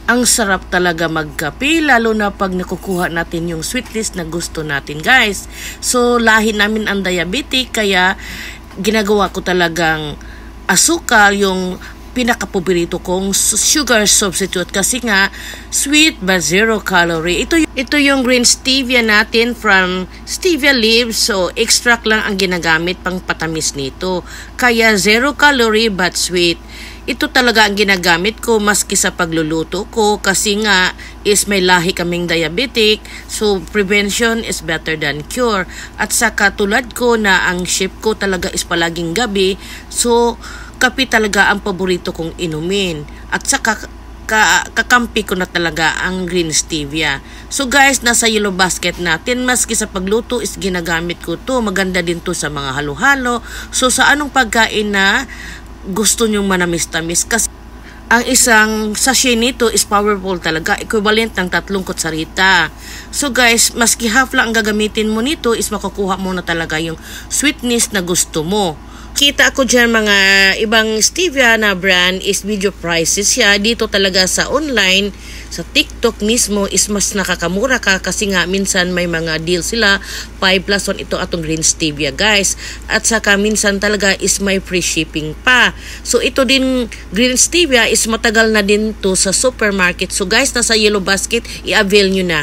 Ang sarap talaga magkape, lalo na pag nakukuha natin yung sweetness na gusto natin, guys. So, lahi namin ang diabetic, kaya ginagawa ko talagang asukal yung pinakapaborito kong sugar substitute kasi nga sweet but zero calorie. Ito yung green stevia natin from stevia leaves. So, extract lang ang ginagamit pang patamis nito. Kaya zero calorie but sweet. Ito talaga ang ginagamit ko maski sa pagluluto ko kasi nga is may lahi kaming diabetic, so prevention is better than cure. At saka tulad ko na ang shift ko talaga is palaging gabi, so kape talaga ang paborito kong inumin. At saka kakampi ko na talaga ang green stevia. So guys, nasa yellow basket natin, maski sa pagluto is ginagamit ko to. Maganda din to sa mga halo-halo. So sa anong pagkain na gusto nyong manamis-tamis, kasi ang isang sachet nito is powerful talaga, equivalent ng 3 kutsarita. So guys, maski half lang ang gagamitin mo nito is makukuha mo na talaga yung sweetness na gusto mo. Kita ko dyan mga ibang stevia na brand is video prices siya. Dito talaga sa online, sa TikTok mismo is mas nakakamura ka kasi nga minsan may mga deal sila. 5+1 ito atong green stevia, guys. At saka minsan talaga is may free shipping pa. So ito din green stevia is matagal na din to sa supermarket. So guys, nasa yellow basket, i-avail nyo na.